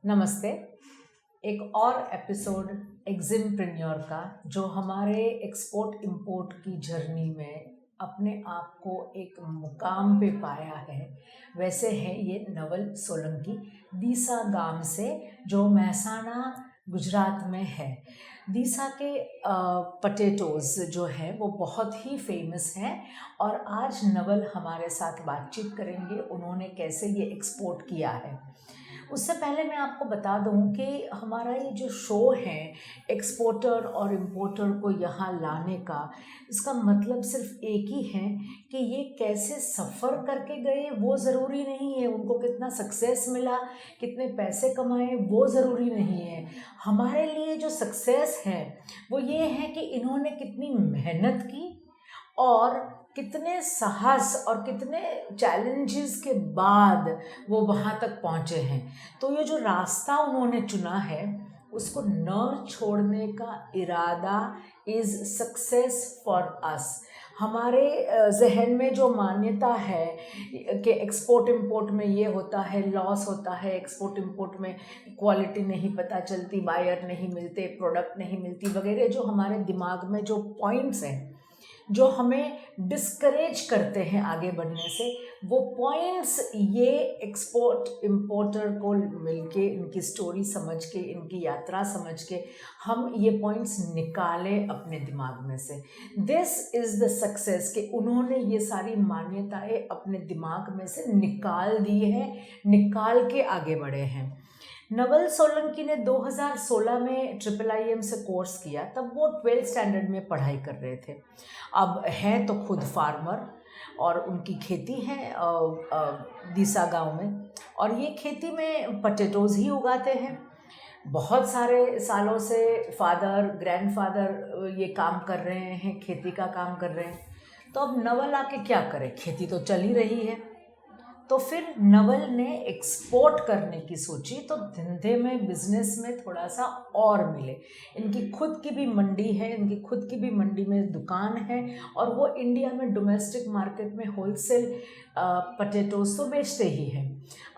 नमस्ते। एक और एपिसोड एग्जिमप्रेन्योर का जो हमारे एक्सपोर्ट इंपोर्ट की जर्नी में अपने आप को एक मुकाम पे पाया है, वैसे है ये नवल सोलंकी दीसा गांव से, जो महसाणा गुजरात में है। दीसा के पटेटोज़ जो है वो बहुत ही फेमस हैं और आज नवल हमारे साथ बातचीत करेंगे उन्होंने कैसे ये एक्सपोर्ट किया है। उससे पहले मैं आपको बता दूं कि हमारा ये जो शो है एक्सपोर्टर और इम्पोर्टर को यहाँ लाने का, इसका मतलब सिर्फ एक ही है कि ये कैसे सफ़र करके गए वो ज़रूरी नहीं है, उनको कितना सक्सेस मिला, कितने पैसे कमाए वो ज़रूरी नहीं है। हमारे लिए जो सक्सेस है वो ये है कि इन्होंने कितनी मेहनत की और कितने साहस और कितने चैलेंजेस के बाद वो वहाँ तक पहुँचे हैं। तो ये जो रास्ता उन्होंने चुना है उसको न छोड़ने का इरादा इज़ सक्सेस फॉर अस। हमारे जहन में जो मान्यता है कि एक्सपोर्ट इंपोर्ट में ये होता है, लॉस होता है, एक्सपोर्ट इंपोर्ट में क्वालिटी नहीं पता चलती, बायर नहीं मिलते, प्रोडक्ट नहीं मिलती वगैरह, जो हमारे दिमाग में जो पॉइंट्स हैं जो हमें डिस्करेज करते हैं आगे बढ़ने से, वो पॉइंट्स ये एक्सपोर्ट इम्पोर्टर को मिलके इनकी स्टोरी समझ के, इनकी यात्रा समझ के हम ये पॉइंट्स निकालें अपने दिमाग में से। दिस इज़ द सक्सेस कि उन्होंने ये सारी मान्यताएं अपने दिमाग में से निकाल दी हैं, निकाल के आगे बढ़े हैं। नवल सोलंकी ने 2016 में IIIM से कोर्स किया, तब वो 12th स्टैंडर्ड में पढ़ाई कर रहे थे। अब हैं तो खुद फार्मर और उनकी खेती है दीसा गांव में, और ये खेती में पटेटोज़ ही उगाते हैं। बहुत सारे सालों से फादर ग्रैंडफादर ये काम कर रहे हैं, खेती का काम कर रहे हैं। तो अब नवल आके क्या करे, खेती तो चल ही रही है। तो फिर नवल ने एक्सपोर्ट करने की सोची, तो धंधे में, बिजनेस में थोड़ा सा और मिले। इनकी खुद की भी मंडी है, इनकी खुद की भी मंडी में दुकान है और वो इंडिया में डोमेस्टिक मार्केट में होलसेल पटेटोज तो बेचते ही हैं।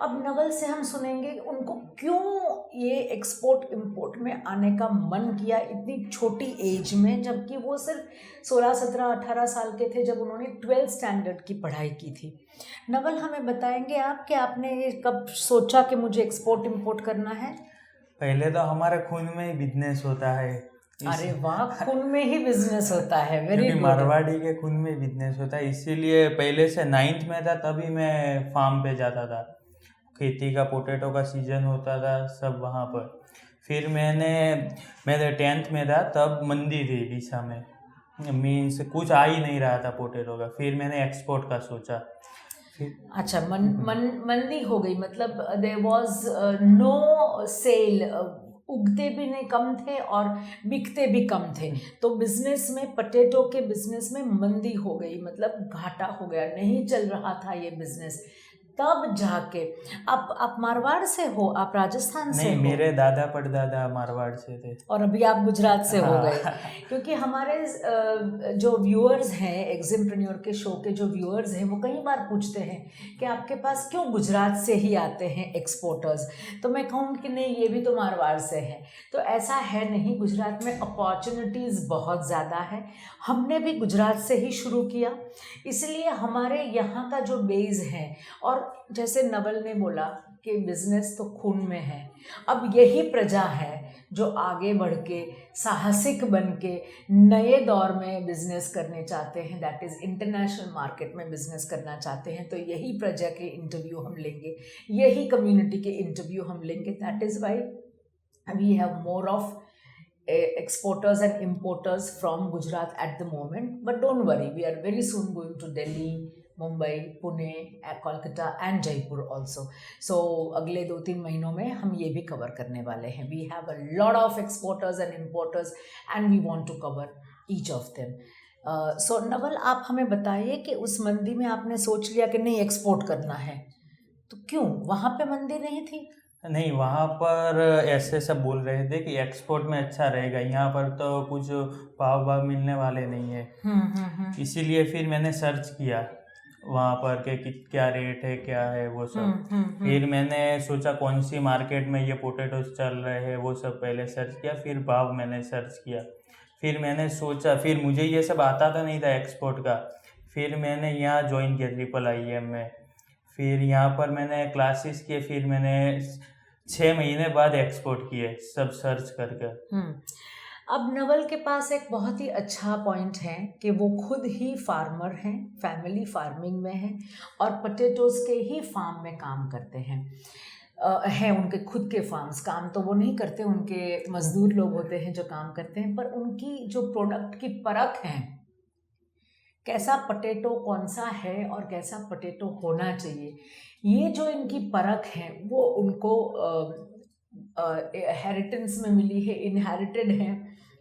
अब नवल से हम सुनेंगे उनको क्यों ये एक्सपोर्ट इंपोर्ट में आने का मन किया इतनी छोटी एज में, जबकि वो सिर्फ 16, 17, 18 साल के थे जब उन्होंने 12th स्टैंडर्ड की पढ़ाई की थी। नवल, हमें बताएंगे आप कि आपने ये कब सोचा कि मुझे एक्सपोर्ट इंपोर्ट करना है? पहले तो हमारे खून में ही बिजनेस होता है। अरे वाह, खून में ही बिजनेस होता है, वेरी क्योंकि गुड। मारवाड़ी के खून में बिजनेस होता है, इसीलिए पहले से 9th में था तभी मैं फार्म पे जाता था। खेती का, पोटैटो का सीजन होता था सब वहाँ पर। फिर मेरे 10th में था तब मंदी थी डीसा में, मीन्स कुछ आ ही नहीं रहा था पोटैटो का। फिर मैंने एक्सपोर्ट का सोचा। अच्छा, मंदी हो गई, मतलब देयर वाज नो सेल, उगते भी नहीं, कम थे और बिकते भी कम थे। तो बिजनेस में, पटेटो के बिजनेस में मंदी हो गई, मतलब घाटा हो गया, नहीं चल रहा था ये बिजनेस। तब जाके आप मारवाड़ से हो, आप राजस्थान से नहीं, हो? मेरे दादा परदादा मारवाड़ से थे और अभी आप गुजरात से हो गए। हाँ। क्योंकि हमारे जो व्यूअर्स हैं, एग्जिमप्रेन्योर के शो के जो व्यूअर्स हैं, वो कई बार पूछते हैं कि आपके पास क्यों गुजरात से ही आते हैं एक्सपोर्टर्स। तो मैं कहूँगी कि नहीं, ये भी तो मारवाड़ से हैं। तो ऐसा है नहीं, गुजरात में अपॉर्चुनिटीज़ बहुत ज़्यादा है। हमने भी गुजरात से ही शुरू किया, इसलिए हमारे यहाँ का जो बेस है, और जैसे नवल ने बोला कि बिजनेस तो खून में है। अब यही प्रजा है जो आगे बढ़ के, साहसिक बन के नए दौर में बिजनेस करने चाहते हैं, दैट इज़ इंटरनेशनल मार्केट में बिजनेस करना चाहते हैं। तो यही प्रजा के इंटरव्यू हम लेंगे, यही कम्युनिटी के इंटरव्यू हम लेंगे। That is why we have more of exporters and importers from Gujarat at the moment. But don't worry, we are very soon going to Delhi, Mumbai, Pune, Kolkata and Jaipur also. So अगले 2-3 महीनों में हम ये भी कवर करने वाले हैं। We have a lot of exporters and importers and we want to cover each of them. So Naval, आप हमें बताइए कि उस मंदी में आपने सोच लिया कि नहीं एक्सपोर्ट करना है, तो क्यों? वहाँ पे मंदी नहीं थी? नहीं, वहाँ पर ऐसे सब बोल रहे थे कि एक्सपोर्ट में अच्छा रहेगा, यहाँ पर तो कुछ भाव मिलने वाले नहीं है। इसीलिए फिर मैंने सर्च किया वहाँ पर के क्या रेट है क्या है वो सब। फिर मैंने सोचा कौन सी मार्केट में ये पोटैटोज चल रहे हैं वो सब पहले सर्च किया, फिर भाव मैंने सर्च किया। फिर मैंने सोचा, फिर मुझे ये सब आता तो नहीं था एक्सपोर्ट का। फिर मैंने यहाँ ज्वाइन किया IIIM में। फिर यहाँ पर मैंने क्लासेस किए, फिर मैंने 6 महीने बाद एक्सपोर्ट किए सब सर्च करके। अब नवल के पास एक बहुत ही अच्छा पॉइंट है कि वो खुद ही फार्मर हैं, फैमिली फार्मिंग में हैं और पोटैटोज़ के ही फार्म में काम करते हैं उनके खुद के फार्म्स। काम तो वो नहीं करते, उनके मजदूर लोग होते हैं जो काम करते हैं, पर उनकी जो प्रोडक्ट की परख है, कैसा पोटैटो कौन सा है और कैसा पोटैटो होना चाहिए, ये जो इनकी परख है वो उनको हेरिटेंस में मिली है, इनहेरिटेड है।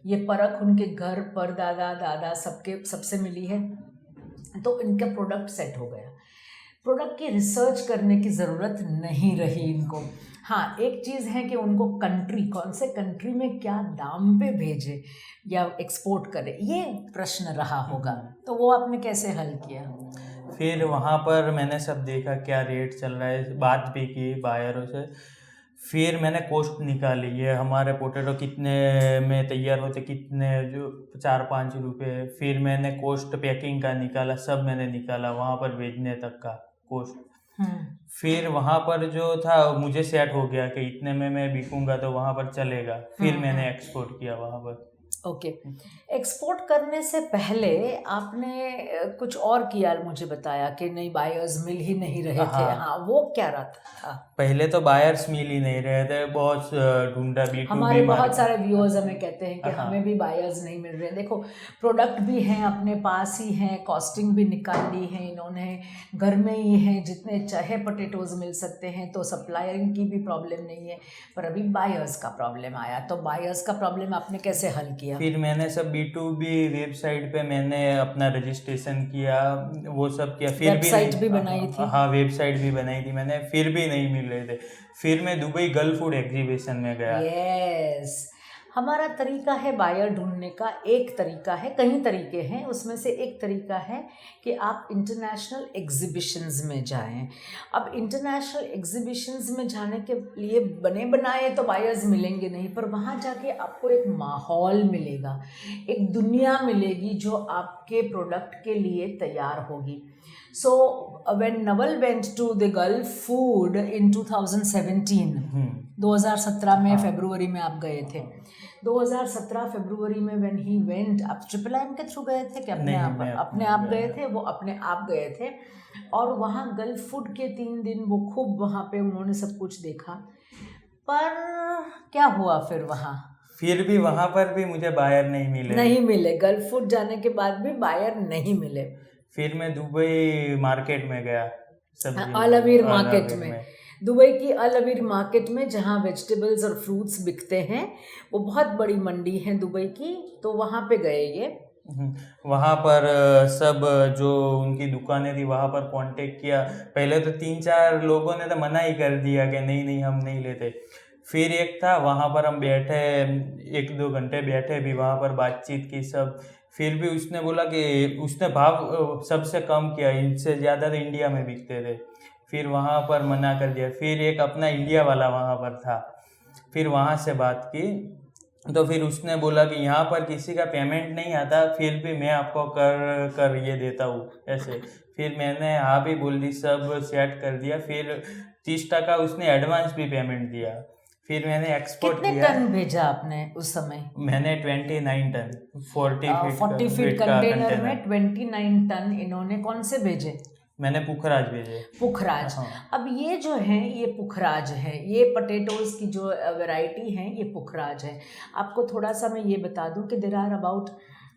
ये परख उनके घर पर दादा सबसे मिली है, तो इनका प्रोडक्ट सेट हो गया। प्रोडक्ट की रिसर्च करने की ज़रूरत नहीं रही इनको। हाँ, एक चीज़ है कि उनको कंट्री, कौन से कंट्री में क्या दाम पे भेजे या एक्सपोर्ट करे, ये प्रश्न रहा होगा। तो वो आपने कैसे हल किया? फिर वहाँ पर मैंने सब देखा क्या रेट चल रहा है, बात भी की बायरों से। फिर मैंने कॉस्ट निकाली, ये हमारे पोटैटो कितने में तैयार होते, कितने, जो 4-5 रुपये। फिर मैंने कॉस्ट पैकिंग का निकाला, सब मैंने निकाला, वहाँ पर भेजने तक का कॉस्ट। फिर वहाँ पर जो था मुझे सेट हो गया कि इतने में मैं बिकूंगा तो वहाँ पर चलेगा। फिर मैंने एक्सपोर्ट किया वहाँ पर। ओके। एक्सपोर्ट करने से पहले आपने कुछ और किया, मुझे बताया कि नहीं बायर्स मिल ही नहीं रहे थे। हाँ, वो क्या रहा था? पहले तो बायर्स मिल ही नहीं रहे थे, बहुत ढूंढा B2B। हमारे बहुत सारे व्यूअर्स हमें कहते हैं कि हमें भी बायर्स नहीं मिल रहे। देखो, प्रोडक्ट भी हैं अपने पास ही हैं, कॉस्टिंग भी निकाल ली है इन्होंने, घर में ही हैं, जितने चाहे पोटैटोज मिल सकते हैं, तो सप्लायरिंग की भी प्रॉब्लम नहीं है। पर अभी बायर्स का प्रॉब्लम आया, तो बायर्स का प्रॉब्लम आपने कैसे हल किया? फिर मैंने सब B2B वेबसाइट पे मैंने अपना रजिस्ट्रेशन किया, वो सब किया। फिर वेबसाइट भी बनाई थी? हाँ, वेबसाइट भी बनाई थी मैंने, फिर भी नहीं मिल रहे थे। फिर मैं दुबई गल्फ फूड एग्जीबिशन में गया। यस, हमारा तरीका है बायर ढूंढने का, एक तरीका है, कई तरीके हैं, उसमें से एक तरीका है कि आप इंटरनेशनल एग्जीबिशंस में जाएं। अब इंटरनेशनल एग्जीबिशंस में जाने के लिए बने बनाए तो बायर्स मिलेंगे नहीं, पर वहाँ जाके आपको एक माहौल मिलेगा, एक दुनिया मिलेगी जो आपके प्रोडक्ट के लिए तैयार होगी। So when Naval went to the Gulf Food in 2017, 2017 में फरवरी में आप गए थे। 2017 फरवरी में when he went, आप IIIM के थ्रू गए थे कि अपने आप गए थे? वो अपने आप गए थे। और वहाँ गल्फ फूड के 3 दिन वो खूब वहाँ पे उन्होंने सब कुछ देखा। पर क्या हुआ फिर वहाँ? फिर भी वहाँ पर भी मुझे बायर नहीं मिले। गल्फ फूड जाने के बाद भी बायर नहीं मिले। फिर मैं दुबई मार्केट में गया, अल अवीर मार्केट में, दुबई की अल अवीर मार्केट में, जहाँ वेजिटेबल्स और फ्रूट्स बिकते हैं। वो बहुत बड़ी मंडी है दुबई की, तो वहाँ पे गए ये। वहाँ पर सब जो उनकी दुकानें थी वहाँ पर कांटेक्ट किया। पहले तो 3-4 लोगों ने तो मना ही कर दिया कि नहीं हम नहीं लेते। फिर एक था, वहाँ पर हम बैठे 1-2 घंटे बैठे भी, वहाँ पर बातचीत की सब। फिर भी उसने बोला कि उसने भाव सबसे कम किया, इनसे ज़्यादा तो इंडिया में बिकते थे। फिर वहाँ पर मना कर दिया। फिर एक अपना इंडिया वाला वहाँ पर था, फिर वहाँ से बात की, तो फिर उसने बोला कि यहाँ पर किसी का पेमेंट नहीं आता, फिर भी मैं आपको कर ये देता हूँ ऐसे। फिर मैंने हाँ भी बोल दी, सब सेट कर दिया। फिर 30% उसने एडवांस भी पेमेंट दिया। फिर मैंने एक्सपोर्ट किया। कितने टन भेजा आपने उस समय? मैंने 29 टन, 40 फीट कंटेनर में 29 टन इन्होंने कौन से भेजे? मैंने पुखराज भेजे। पुखराज। अब ये जो है, ये पुखराज है, ये पोटैटोज़ की जो वैरायटी है ये पुखराज है। आपको थोड़ा सा मैं ये बता दूं कि there are about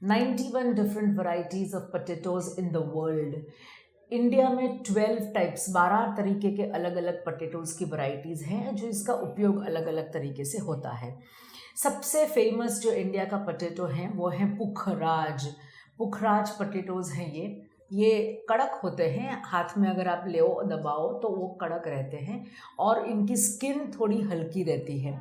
91 different varieties of potatoes in the world. India में 12 तरीके के अलग अलग पोटैटोज़ की वैरायटीज़ हैं, जो इसका उपयोग अलग अलग तरीके से होता है। सबसे फेमस जो इंडिया का पोटैटो है वो है पुखराज। पुखराज पोटैटोज़ हैं ये कड़क होते हैं, हाथ में अगर आप ले दबाओ तो वो कड़क रहते हैं और इनकी स्किन थोड़ी हल्की रहती है।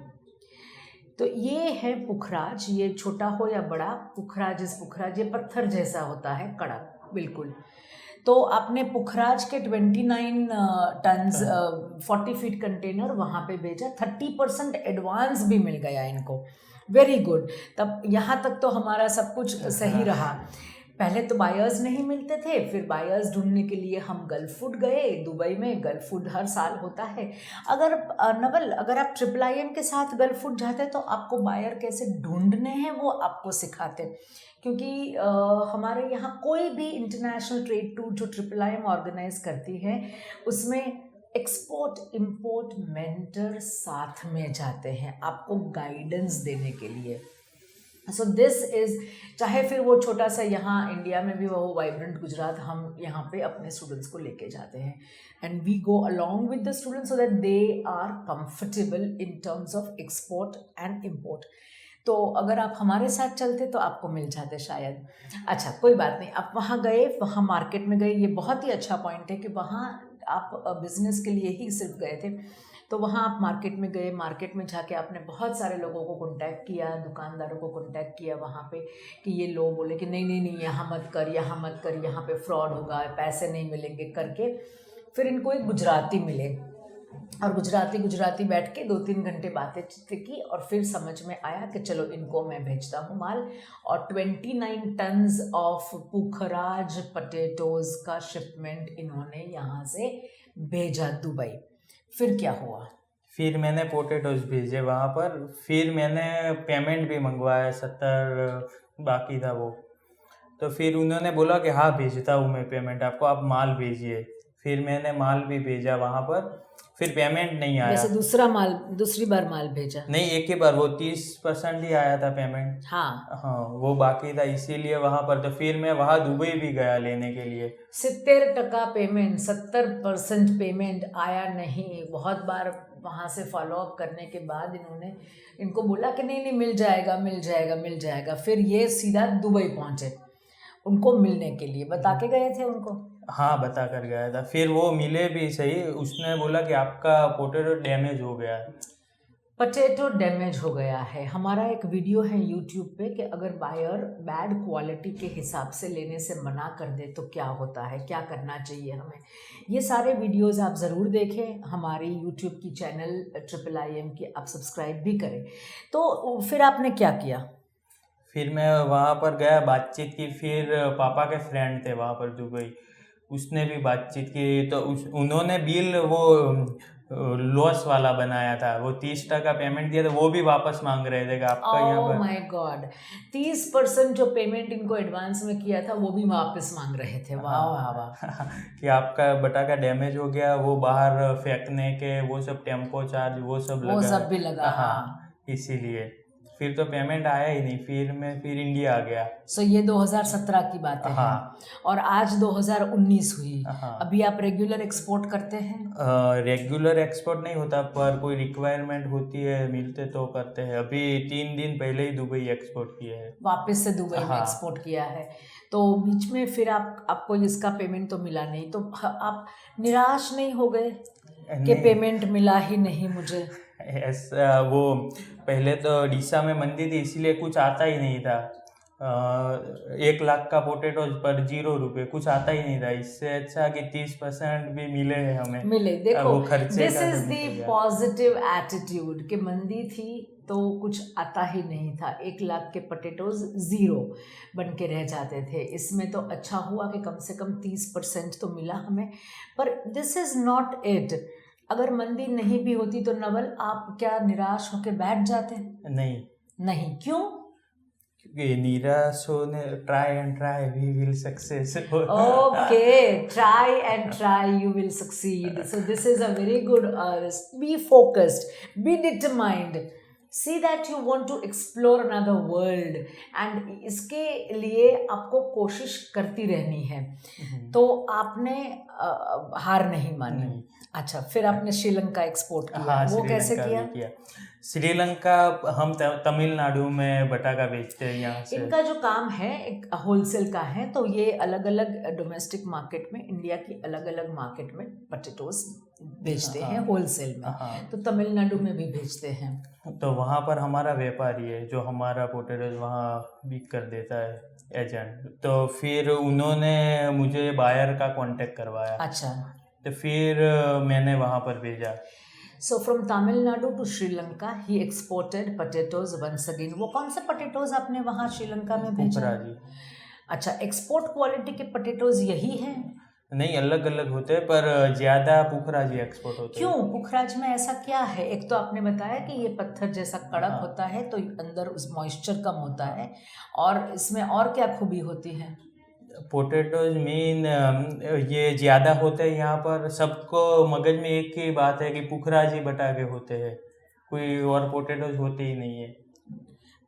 तो ये है पुखराज, ये छोटा हो या बड़ा, पुखराज ये पत्थर जैसा होता है, कड़क बिल्कुल। तो आपने पुखराज के 29 टन्स 40 फीट कंटेनर वहाँ पे भेजा, 30% एडवांस भी मिल गया इनको, वेरी गुड। तब यहाँ तक तो हमारा सब कुछ सही रहा। पहले तो बायर्स नहीं मिलते थे, फिर बायर्स ढूंढने के लिए हम गल्फ फूड गए। दुबई में गल्फ फूड हर साल होता है। अगर नवल, अगर आप IIIM के साथ गल्फ फूड जाते तो आपको बायर कैसे ढूंढने हैं वो आपको सिखाते, क्योंकि हमारे यहाँ कोई भी इंटरनेशनल ट्रेड टूर जो IIIM ऑर्गेनाइज करती है उसमें एक्सपोर्ट इंपोर्ट मेंटर साथ में जाते हैं आपको गाइडेंस देने के लिए। सो दिस इज़, चाहे फिर वो छोटा सा यहाँ इंडिया में भी वो वाइब्रेंट गुजरात, हम यहाँ पे अपने स्टूडेंट्स को लेके जाते हैं and we go along with the students so that they are comfortable in terms of export and import. तो अगर आप हमारे साथ चलते तो आपको मिल जाते शायद। अच्छा कोई बात नहीं, आप वहाँ गए, वहाँ मार्केट में गए, ये बहुत ही अच्छा पॉइंट है कि वहाँ आप बिजनेस के लिए ही सिर्फ गए थे। तो वहाँ आप मार्केट में गए, मार्केट में जाके आपने बहुत सारे लोगों को कांटेक्ट किया, दुकानदारों को कांटेक्ट किया वहाँ पे कि ये लोग बोले कि नहीं नहीं नहीं यहाँ मत कर, यहाँ मत कर, यहाँ पे फ्रॉड होगा, पैसे नहीं मिलेंगे करके। फिर इनको एक गुजराती मिले और गुजराती बैठ के 2-3 घंटे बातें की और फिर समझ में आया कि चलो इनको मैं भेजता हूँ माल। और 29 टन्स ऑफ पुखराज पटेटोज़ का शिपमेंट इन्होंने यहाँ से भेजा दुबई। फिर क्या हुआ? फिर मैंने पोटैटोज भेजे वहाँ पर, फिर मैंने पेमेंट भी मंगवाया, 70 बाकी था वो। तो फिर उन्होंने बोला कि हाँ भेजता हूँ मैं पेमेंट आपको, आप माल भेजिए। फिर मैंने माल भी भेजा वहाँ पर, फिर पेमेंट नहीं आया। वैसे दूसरी बार माल भेजा? नहीं, एक ही बार, वो 30% ही आया था पेमेंट। हाँ वो बाकी था, इसीलिए वहाँ पर। तो फिर मैं वहाँ दुबई भी गया लेने के लिए। 70% पेमेंट, 70% पेमेंट आया नहीं। बहुत बार वहाँ से फॉलो अप करने के बाद इनको बोला कि नहीं नहीं मिल जाएगा मिल जाएगा मिल जाएगा। फिर ये सीधा दुबई पहुँचे उनको मिलने के लिए, बता के गए थे उनको? हाँ बता कर गया था। फिर वो मिले भी सही, उसने बोला कि आपका पोटैटो डैमेज हो गया है। पोटैटो डैमेज हो गया है। हमारा एक वीडियो है यूट्यूब पे कि अगर बायर बैड क्वालिटी के हिसाब से लेने से मना कर दे तो क्या होता है, क्या करना चाहिए हमें। ये सारे वीडियोस आप ज़रूर देखें, हमारी यूट्यूब की चैनल IIIM की आप सब्सक्राइब भी करें। तो फिर आपने क्या किया? फिर मैं वहाँ पर गया, बातचीत की। फिर पापा के फ्रेंड थे वहाँ पर दुबई, उसने भी बातचीत की। तो उन्होंने बिल वो लॉस वाला बनाया था, वो 30% पेमेंट दिया था, वो भी वापस मांग रहे थे कि आपका यहाँ पर। माय गॉड, 30% जो पेमेंट इनको एडवांस में किया था वो भी वापस मांग रहे थे। वाह वाह वाह। कि आपका बटाका डैमेज हो गया, वो बाहर फेंकने के वो सब टेम्पो चार्ज वो सब भी लगा। हाँ इसीलिए फिर तो पेमेंट आया ही नहीं। फिर इंडिया आ गया। सो ये 2017 की बात है। हाँ। और आज 2019 हुई। हाँ। अभी आप रेगुलर एक्सपोर्ट करते हैं? रेगुलर एक्सपोर्ट नहीं होता, पर कोई रिक्वायरमेंट होती है, मिलते तो करते हैं। अभी 3 दिन पहले ही दुबई एक्सपोर्ट किया है, वापस से दुबई में एक्सपोर्ट किया है। तो बीच में फिर आपको इसका पेमेंट तो मिला नहीं, तो आप निराश नहीं हो गए कि पेमेंट मिला ही नहीं मुझे? ऐसा वो पहले तो डीसा में मंदी थी, इसीलिए कुछ आता ही नहीं था। 1 लाख का पोटैटो पर 0 रुपये, कुछ आता ही नहीं था। इससे अच्छा कि 30% भी मिले हमें। देखो, this is the positive attitude कि मंदी थी तो कुछ आता ही नहीं था। 1 लाख के पोटैटोज 0 बन के रह जाते थे। इसमें तो अच्छा हुआ कि कम से कम 30% तो मिला हमें। पर दिस इज नॉट इट। अगर मंदी नहीं भी होती तो नवल आप क्या निराश होके बैठ जाते? नहीं। क्यों? क्योंकि निराश होने, try and try we will success. Okay, try and try you will succeed. So this is a very good, be focused, be determined, see that you want to explore another world and इसके लिए आपको कोशिश करती रहनी है। तो आपने हार नहीं मानी। अच्छा, फिर आपने श्रीलंका एक्सपोर्ट किया, हाँ, वो कैसे श्रीलंका भी किया? किया। श्रीलंका हम तमिलनाडु में बटाका बेचते हैं यहाँ से। इनका जो काम है एक होलसेल का है, तो ये अलग अलग डोमेस्टिक मार्केट में, इंडिया की अलग अलग मार्केट में पोटैटोज बेचते हैं होलसेल में। हाँ। तो तमिलनाडु में भी बेचते हैं। तो वहाँ पर हमारा व्यापारी है जो हमारा पोटैटोज वहाँ बिक कर देता है, एजेंट। तो फिर उन्होंने मुझे बायर का कांटेक्ट करवाया, अच्छा, तो फिर मैंने वहाँ पर भेजा। So from Tamil Nadu to Sri Lanka he exported potatoes once again. वो कौन से पोटैटोज आपने वहाँ श्रीलंका में भेजा? पुखरा जी। अच्छा, एक्सपोर्ट क्वालिटी के पोटैटोज यही हैं? नहीं, अलग अलग होते हैं, पर ज़्यादा पुखरा जी एक्सपोर्ट होते हैं। क्यों? पुखराज में ऐसा क्या है? एक तो आपने बताया कि ये पत्थर जैसा कड़क हाँ। होता है, तो अंदर उस मॉइस्चर कम होता है, और इसमें और क्या खूबी होती है? पोटैटोज मीन ये ज़्यादा होते हैं यहाँ पर। सबको मगज में एक ही बात है कि पुखरा जी बटाके होते हैं, कोई और पोटैटोज होते ही नहीं है।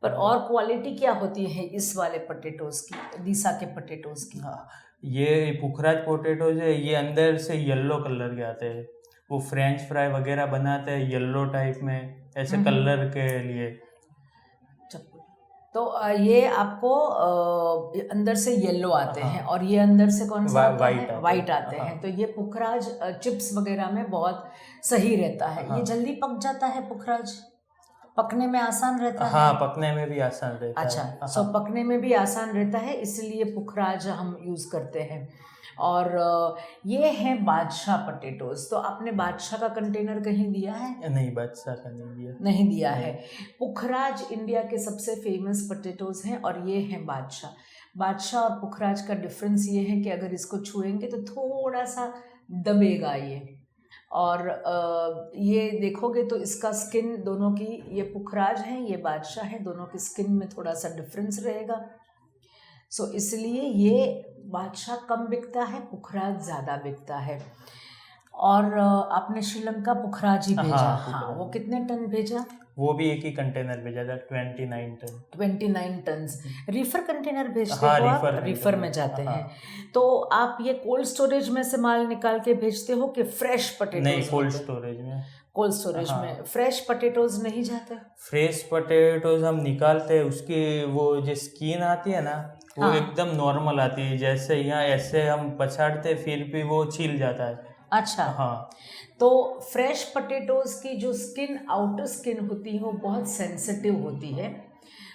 पर और क्वालिटी क्या होती है इस वाले पोटैटोज की, डीसा के पोटैटोज की? हाँ, ये पुखराज पोटैटोज है, ये अंदर से येलो कलर के आते हैं। वो फ्रेंच फ्राई वगैरह बनाते हैं येलो टाइप में, ऐसे कलर के लिए। तो ये आपको अंदर से येलो आते हाँ। हैं, और ये अंदर से कौन सा आता वाइट है? आते हैं। वाइट आते हाँ। हैं। तो ये पुखराज चिप्स वगैरह में बहुत सही रहता है। हाँ। ये जल्दी पक जाता है पुखराज? पकने में आसान रहता है? हाँ, पकने में भी आसान रहता है। अच्छा, सो पकने में भी आसान रहता है, इसलिए पुखराज हम यूज़ करते हैं। और ये है बादशाह पोटैटोज। तो आपने बादशाह का कंटेनर कहीं दिया है? नहीं, बादशाह का नहीं दिया। नहीं दिया है। पुखराज इंडिया के सबसे फेमस पोटैटोज हैं, और ये हैं बादशाह। बादशाह और पुखराज का डिफरेंस ये है कि अगर इसको छुएंगे तो थोड़ा सा दबेगा ये, और ये देखोगे तो इसका स्किन दोनों की, ये पुखराज है, ये बादशाह है, दोनों की स्किन में थोड़ा सा डिफरेंस रहेगा। सो इसलिए ये बादशाह कम बिकता है, पुखराज ज़्यादा बिकता है। और आपने श्रीलंका पुखराज ही भेजा? हाँ, वो कितने टन भेजा? वो भी एक ही कंटेनर भेजा था, 29 टन। 29 टन। रीफर कंटेनर भेजते हाँ, हो आप? रीफर रीफर में जाते हाँ। हैं। तो आप ये कोल्ड स्टोरेज में से माल निकाल के भेजते हो कि फ्रेश पोटैटोज? नहीं, कोल्ड स्टोरेज में। कोल्ड स्टोरेज में फ्रेश पोटैटोज नहीं जाते? फ्रेश पोटैटोज हम निकालते हैं, उसकी वो जो स्किन आती है ना, वो एकदम नॉर्मल आती है। जैसे यहाँ ऐसे हम पछाड़ते फिर भी वो छिल जाता है। अच्छा। हाँ। तो फ्रेश पोटैटोज की जो स्किन, आउटर स्किन होती है, वो बहुत सेंसिटिव होती है।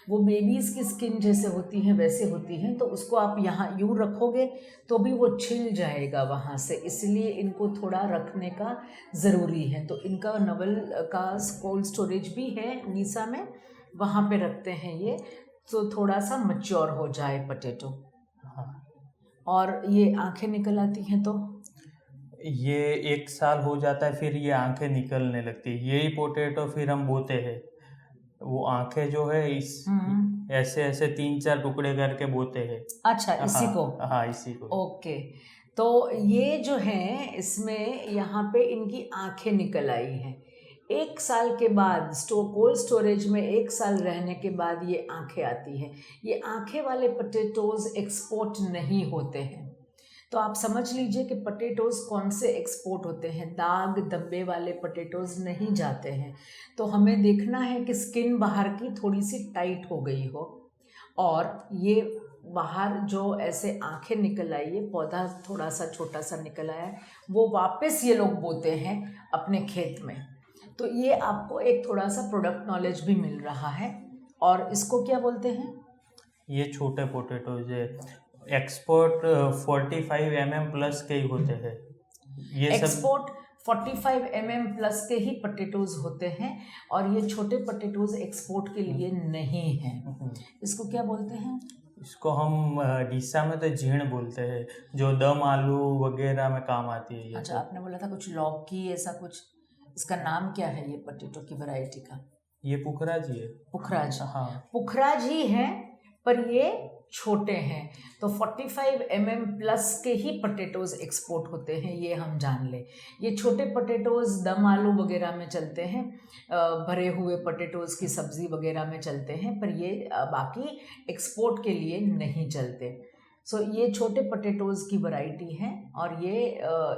वो बेबीज़ की स्किन जैसे होती है वैसे होती हैं। तो उसको आप यहाँ यूँ रखोगे तो भी वो छिल जाएगा वहाँ से, इसलिए इनको थोड़ा रखने का ज़रूरी है। तो इनका नवल का कोल्ड स्टोरेज भी है डीसा में, वहाँ पे रखते हैं ये, तो थोड़ा सा मैच्योर हो जाए पोटैटो। हाँ। और ये आंखें निकल आती हैं तो ये 1 साल हो जाता है, फिर ये आंखें निकलने लगती है। यही पोटैटो फिर हम बोते हैं। वो आंखें जो है इस ऐसे ऐसे 3-4 टुकड़े करके बोते हैं। अच्छा, इसी को? हाँ, इसी को। ओके। तो ये जो है, इसमें यहाँ पे इनकी आंखें निकल आई हैं। 1 साल के बाद कोल्ड स्टोरेज में 1 साल रहने के बाद ये आंखें आती हैं। ये आंखें वाले पोटैटोज एक्सपोर्ट नहीं होते हैं। तो आप समझ लीजिए कि पोटैटोज कौन से एक्सपोर्ट होते हैं। दाग धब्बे वाले पोटैटोज नहीं जाते हैं। तो हमें देखना है कि स्किन बाहर की थोड़ी सी टाइट हो गई हो, और ये बाहर जो ऐसे आंखें निकल आई है, पौधा थोड़ा सा छोटा सा निकल आया है, वो वापस ये लोग बोते हैं अपने खेत में। तो ये आपको एक थोड़ा सा प्रोडक्ट नॉलेज भी मिल रहा है। और इसको क्या बोलते हैं? ये छोटे पोटैटोज है। एक्सपोर्ट 45 mm प्लस के ही होते हैं। ये एक्सपोर्ट 45 mm प्लस के ही पोटैटोज होते हैं, और ये छोटे पोटैटोज एक्सपोर्ट के लिए नहीं हैं। इसको क्या बोलते हैं? इसको हम डीसा में तो झीण बोलते हैं, जो दम आलू वगैरह में काम आती है ये। अच्छा, आपने बोला था कुछ लौकी ऐसा कुछ, इसका नाम क्या है ये पोटैटो की वैरायटी का? ये पुखराज ही है। पुखराज? हाँ, पुखराज ही है, पर ये छोटे हैं। तो 45 mm प्लस के ही पोटैटोज एक्सपोर्ट होते हैं, ये हम जान लें। ये छोटे पोटैटोज दम आलू वगैरह में चलते हैं, भरे हुए पोटैटोज की सब्ज़ी वगैरह में चलते हैं, पर ये बाकी एक्सपोर्ट के लिए नहीं चलते। सो ये छोटे पोटैटोज़ की वैरायटी है और ये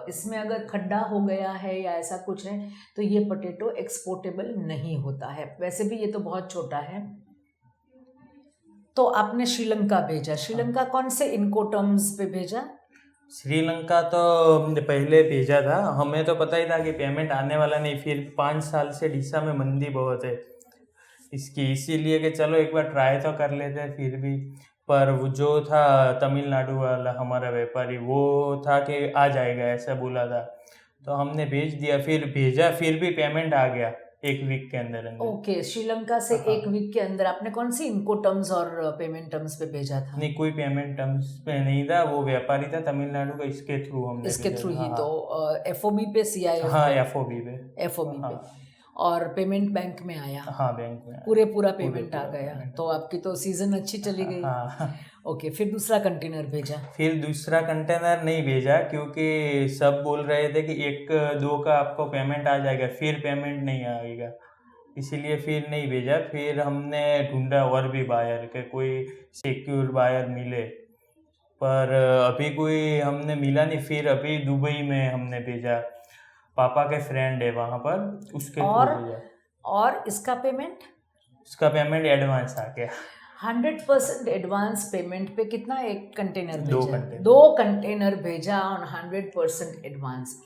इसमें अगर खड्डा हो गया है या ऐसा कुछ है तो ये पोटैटो एक्सपोर्टेबल नहीं होता है। वैसे भी ये तो बहुत छोटा है। तो आपने श्रीलंका भेजा, श्रीलंका कौन से इनको टर्म्स पे भेजा? श्रीलंका तो पहले भेजा था, हमें तो पता ही था कि पेमेंट आने वाला नहीं। फिर 5 साल से डीसा में मंदी बहुत है इसकी, इसीलिए कि चलो एक बार ट्राई तो कर लेते हैं। फिर भी पर वो जो था तमिलनाडु वाला हमारा व्यापारी, वो था कि आ जाएगा ऐसा बोला था, तो हमने भेज दिया। फिर भेजा, फिर भी पेमेंट आ गया 1 वीक के अंदर अंदर। ओके, श्रीलंका से हाँ। 1 वीक के अंदर आपने कौन सी इनको टर्म्स और पेमेंट टर्म्स पे भेजा था? नहीं, कोई पेमेंट टर्म्स पे नहीं था, वो व्यापारी था तमिलनाडु का, इसके थ्रू हमने इसके भेजा थ्रू था। ही हाँ, तो एफओबी पे सीआईएफ हाँ पे? एफओबी पे। एफओबी पे। हाँ और पेमेंट बैंक में आया? हाँ, बैंक में पूरा पेमेंट आ गया, payment। तो आपकी तो सीजन अच्छी चली गई। हाँ। ओके, फिर दूसरा कंटेनर भेजा? फिर दूसरा कंटेनर नहीं भेजा क्योंकि सब बोल रहे थे कि 1-2 का आपको पेमेंट आ जाएगा, फिर पेमेंट नहीं आएगा, इसीलिए फिर नहीं भेजा। फिर हमने ढूंढा और भी बायर के, कोई सिक्योर बायर मिले, पर अभी कोई हमने मिला नहीं। फिर अभी दुबई में हमने भेजा, पापा के फ्रेंड है वहाँ पर, उसके थ्रू भेजा। और इसका पेमेंट? उसका पेमेंट एडवांस आ गया। 100% एडवांस पेमेंट पे कितना एक कंटेनर भेजा? 2 कंटेनर। 2 कंटेनर भेजा ऑन 100% एडवांस।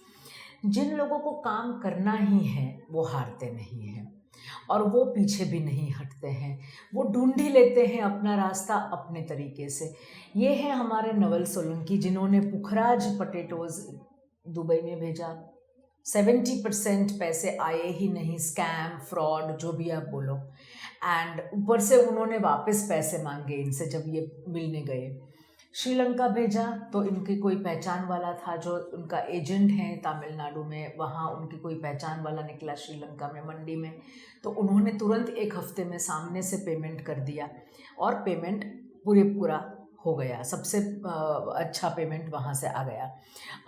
जिन लोगों को काम करना ही है वो हारते नहीं हैं और वो पीछे भी नहीं हटते हैं, वो ढूंढ ही लेते हैं अपना रास्ता अपने तरीके से। ये है हमारे नवल सोलंकी, जिन्होंने पुखराज पोटैटोज़ दुबई में भेजा। 70% पैसे आए ही नहीं, स्कैम फ्रॉड जो भी आप बोलो, एंड ऊपर से उन्होंने वापस पैसे मांगे इनसे जब ये मिलने गए। श्रीलंका भेजा तो इनकी कोई पहचान वाला था, जो उनका एजेंट है तमिलनाडु में, वहाँ उनकी कोई पहचान वाला निकला श्रीलंका में मंडी में, तो उन्होंने तुरंत 1 हफ्ते में सामने से पेमेंट कर दिया और पेमेंट पूरा हो गया। सबसे अच्छा पेमेंट वहाँ से आ गया।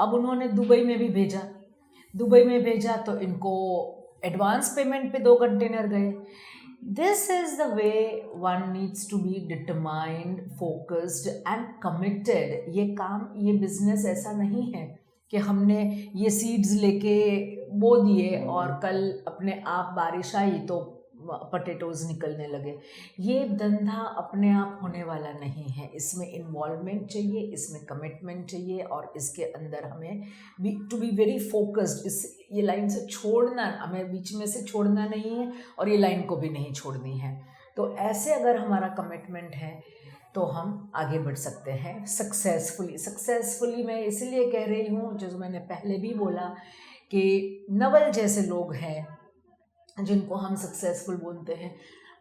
अब उन्होंने दुबई में भी भेजा, दुबई में भेजा तो इनको एडवांस पेमेंट पे 2 कंटेनर गए। This is the way one needs to be determined, focused and committed. ये काम, ये बिजनेस ऐसा नहीं है कि हमने ये सीड्स लेके बो दिए और कल अपने आप बारिश आई तो पोटैटोज़ निकलने लगे। ये धंधा अपने आप होने वाला नहीं है, इसमें इन्वॉल्वमेंट चाहिए, इसमें कमिटमेंट चाहिए और इसके अंदर हमें टू बी वेरी फोकस्ड। ये लाइन से छोड़ना, हमें बीच में से छोड़ना नहीं है और ये लाइन को भी नहीं छोड़नी है। तो ऐसे अगर हमारा कमिटमेंट है तो हम आगे बढ़ सकते हैं सक्सेसफुली। मैं इसलिए कह रही हूँ, जो मैंने पहले भी बोला, कि नवल जैसे लोग हैं जिनको हम सक्सेसफुल बोलते हैं,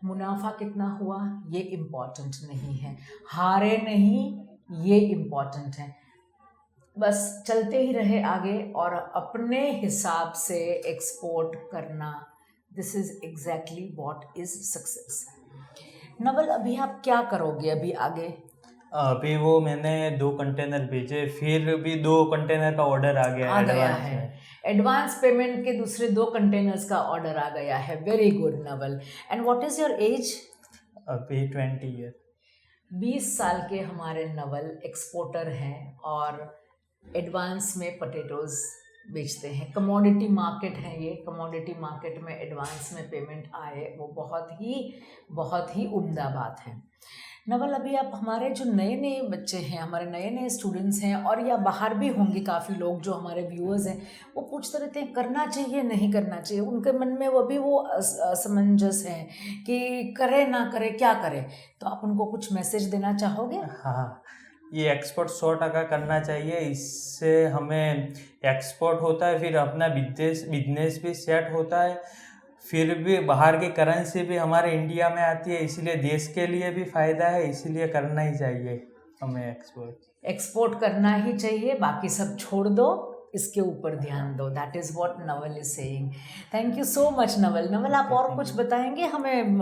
मुनाफा कितना हुआ ये इम्पॉर्टेंट नहीं है, हारे नहीं ये इम्पॉर्टेंट है। बस चलते ही रहे आगे और अपने हिसाब से एक्सपोर्ट करना, this is exactly what is success. Naval, अभी आप क्या करोगे अभी आगे? अभी वो मैंने 2 कंटेनर भेजे, फिर भी 2 कंटेनर का ऑर्डर आ गया है। एडवांस पेमेंट के दूसरे 2 कंटेनर्स का ऑर्डर आ गया है। Very good Naval. And what is your age? अभी 20 ईयर। 20 साल के हमारे नवल एक्सपोर्टर हैं और एडवांस में पोटैटोज़ बेचते हैं। कमोडिटी मार्केट है ये, कमोडिटी मार्केट में एडवांस में पेमेंट आए वो बहुत ही उम्दा बात है। नवल, अभी आप हमारे जो नए बच्चे हैं, हमारे नए स्टूडेंट्स हैं, और या बाहर भी होंगे काफ़ी लोग जो हमारे व्यूअर्स हैं, वो पूछते रहते हैं करना चाहिए नहीं करना चाहिए, उनके मन में वो भी वो असमंजस है कि करे ना करे क्या करे, तो आप उनको कुछ मैसेज देना चाहोगे? हाँ, ये एक्सपोर्ट 100% करना चाहिए। इससे हमें एक्सपोर्ट होता है, फिर अपना बिजनेस भी सेट होता है, फिर भी बाहर की करेंसी भी हमारे इंडिया में आती है, इसीलिए देश के लिए भी फ़ायदा है, इसीलिए करना ही चाहिए हमें। एक्सपोर्ट करना ही चाहिए, बाकी सब छोड़ दो, इसके ऊपर ध्यान दो। That is what Naval is saying. Thank you so much Naval. Naval, आप और कुछ बताएंगे हमें?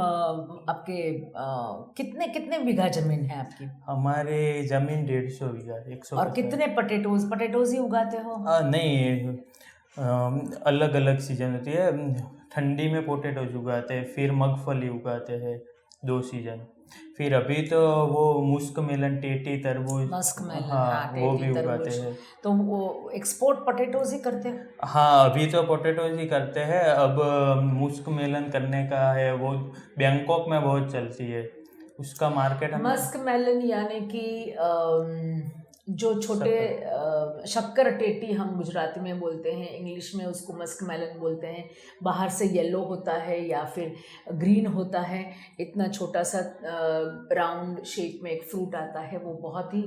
आपके कितने बीघा ज़मीन है आपकी? हमारे ज़मीन 150 बीघा, 100। और कितने पोटैटोज़ ही उगाते हो? नहीं, अलग अलग सीजन होती है। ठंडी में पोटैटोज उगाते हैं, फिर मगफली उगाते हैं, 2 सीजन। फिर अभी तो वो मुस्क मेलन, टेटी, तरबूज, मस्क मेलन, हाँ हाँ, वो टेटी, भी उगाते तरबूज। हैं। तो वो एक्सपोर्ट पोटैटोज ही करते हैं। हाँ अभी तो पोटैटोज ही करते हैं, अब मुस्क मेलन करने का है, वो बैंकॉक में बहुत चलती है, उसका मार्केट हम मस्क मेलन यानी कि जो छोटे शक्कर टेटी हम गुजराती में बोलते हैं, इंग्लिश में उसको मस्क मेलन बोलते हैं। बाहर से येलो होता है या फिर ग्रीन होता है, इतना छोटा सा राउंड शेप में एक फ्रूट आता है। वो बहुत ही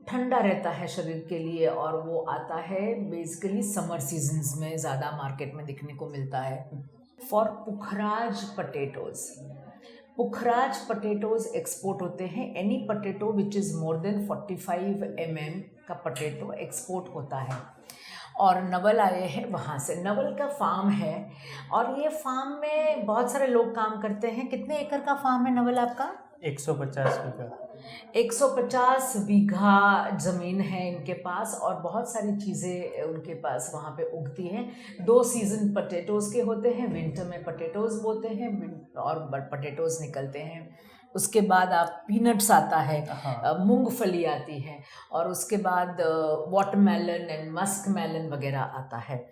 ठंडा रहता है शरीर के लिए, और वो आता है बेसिकली समर सीजन्स में ज़्यादा मार्केट में दिखने को मिलता है। For Pukhraj potatoes, Pukhraj potatoes export होते हैं। Any potato which is more than 45 mm का पटेटो एक्सपोर्ट होता है। और नवल आए हैं वहाँ से, नवल का फार्म है, और ये फार्म में बहुत सारे लोग काम करते हैं। कितने एकड़ का फार्म है नवल आपका? 150 बीघा। 150 बीघा ज़मीन है इनके पास, और बहुत सारी चीज़ें उनके पास वहाँ पे उगती हैं। 2 सीज़न पटेटोज़ के होते हैं, विंटर में पटेटोज़ बोते हैं और पटेटोज़ निकलते हैं। उसके बाद आप पीनट्स आता है, हाँ। मूंगफली आती है, और उसके बाद वाटरमेलन एंड मस्क मेलन वगैरह आता है।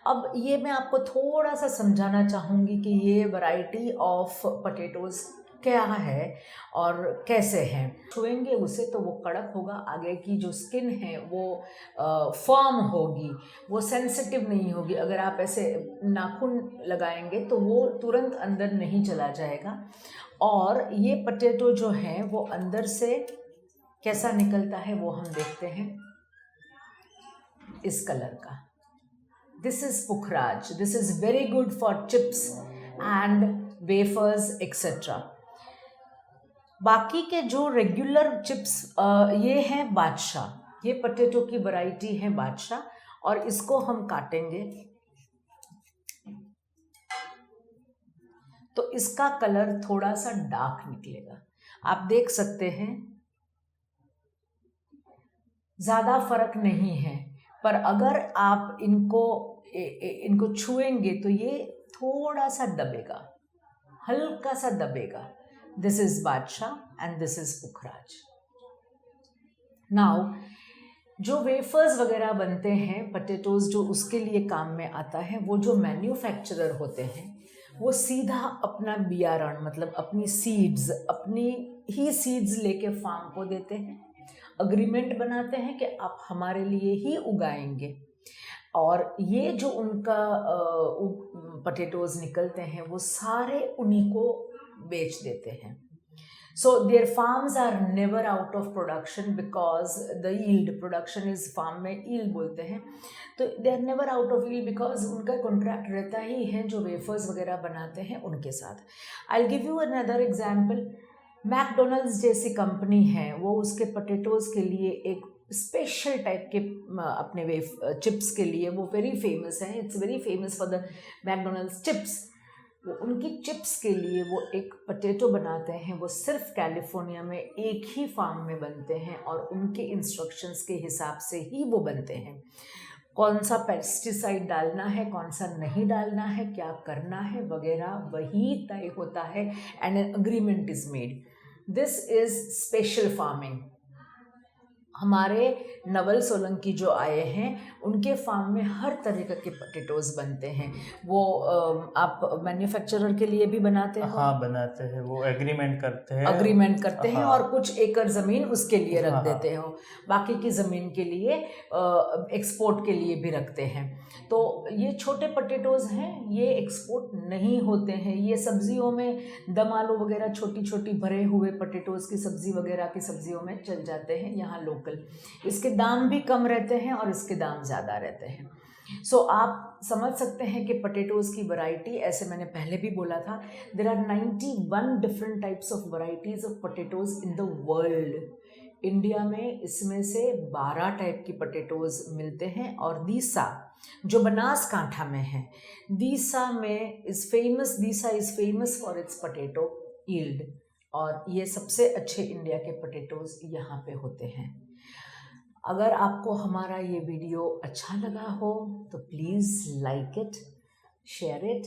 अब ये मैं आपको थोड़ा सा समझाना चाहूँगी कि ये वैरायटी ऑफ पटेटोज़ क्या है और कैसे हैं। छुएंगे उसे तो वो कड़क होगा, आगे की जो स्किन है वो फर्म होगी, वो सेंसिटिव नहीं होगी। अगर आप ऐसे नाखून लगाएंगे तो वो तुरंत अंदर नहीं चला जाएगा। और ये पटेटो जो हैं वो अंदर से कैसा निकलता है वो हम देखते हैं, इस कलर का। This is Pukhraj, this is very good for chips and wafers etcetera. बाकी के जो रेगुलर चिप्स ये हैं बादशाह, ये पटेटो की वैरायटी है बादशाह, और इसको हम काटेंगे तो इसका कलर थोड़ा सा डार्क निकलेगा। आप देख सकते हैं ज़्यादा फर्क नहीं है, पर अगर आप इनको छुएंगे तो ये थोड़ा सा दबेगा, हल्का सा दबेगा। दिस इज बादशाह and this is Pukhraj. Now जो वेफर्स वगैरह बनते हैं पटेटोज, जो उसके लिए काम में आता है, वो जो मैन्युफैक्चरर होते हैं वो सीधा अपना बियारण, मतलब अपनी सीड्स, अपनी ही सीड्स लेके फार्म को देते हैं, अग्रीमेंट बनाते हैं कि आप हमारे लिए ही उगाएंगे, और ये जो उनका पटेटोज निकलते हैं वो सारे उन्हीं को बेच देते हैं। So their farms are never out of production because the yield, production is farm में yield बोलते हैं, तो they are never out of yield because उनका कॉन्ट्रैक्ट रहता ही है जो वेफर्स वगैरह बनाते हैं उनके साथ। I'll give you another example. McDonald's जैसी कंपनी है, वो उसके पटेटोज़ के लिए एक स्पेशल टाइप के अपने चिप्स के लिए वो वेरी फेमस है। It's very famous for the McDonald's chips. वो उनकी चिप्स के लिए वो एक पटेटो बनाते हैं, वो सिर्फ कैलिफोर्निया में एक ही फार्म में बनते हैं, और उनके इंस्ट्रक्शंस के हिसाब से ही वो बनते हैं। कौन सा पेस्टिसाइड डालना है, कौन सा नहीं डालना है, क्या करना है वगैरह वही तय होता है, and an agreement is made. This is special farming. हमारे नवल सोलंकी जो आए हैं उनके फार्म में हर तरह के पोटैटोज़ बनते हैं। वो आप मैन्युफैक्चरर के लिए भी बनाते हो? हाँ बनाते हैं, वो एग्रीमेंट करते हैं। हैं हाँ। और कुछ एकड़ ज़मीन उसके लिए रख हाँ। देते हो, बाकी की ज़मीन के लिए एक्सपोर्ट के लिए भी रखते हैं। तो ये छोटे पोटैटोज़ हैं, ये एक्सपोर्ट नहीं होते हैं। ये सब्जियों में दम आलू वगैरह छोटी छोटी भरे हुए पोटैटोज़ की सब्ज़ी वगैरह की सब्जियों में चल जाते हैं यहाँ लोकल। इसके दाम भी कम रहते हैं और इसके दाम ज़्यादा रहते हैं। सो आप समझ सकते हैं कि पोटैटोज़ की वैरायटी, ऐसे मैंने पहले भी बोला था, there are 91 different types of varieties of potatoes in the world. India में इसमें से 12 टाइप की पोटैटोज़ मिलते हैं, और दीसा जो बनासकांठा में है, Deesa is famous for its potato yield, और ये सबसे अच्छे इंडिया के पोटैटोज़ यहाँ पे होते हैं। अगर आपको हमारा ये वीडियो अच्छा लगा हो तो please like it, share it,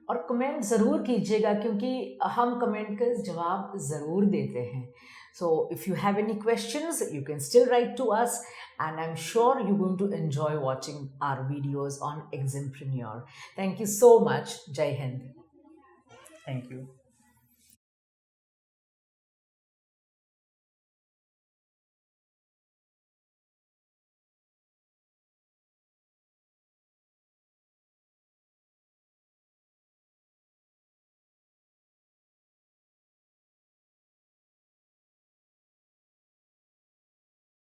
और कमेंट ज़रूर कीजिएगा, क्योंकि हम कमेंट का जवाब ज़रूर देते हैं. So if you have any questions, you can still write to us, and I'm sure you're going to enjoy watching our videos on Eximpreneur. Thank you so much. Jai Hind. Thank you.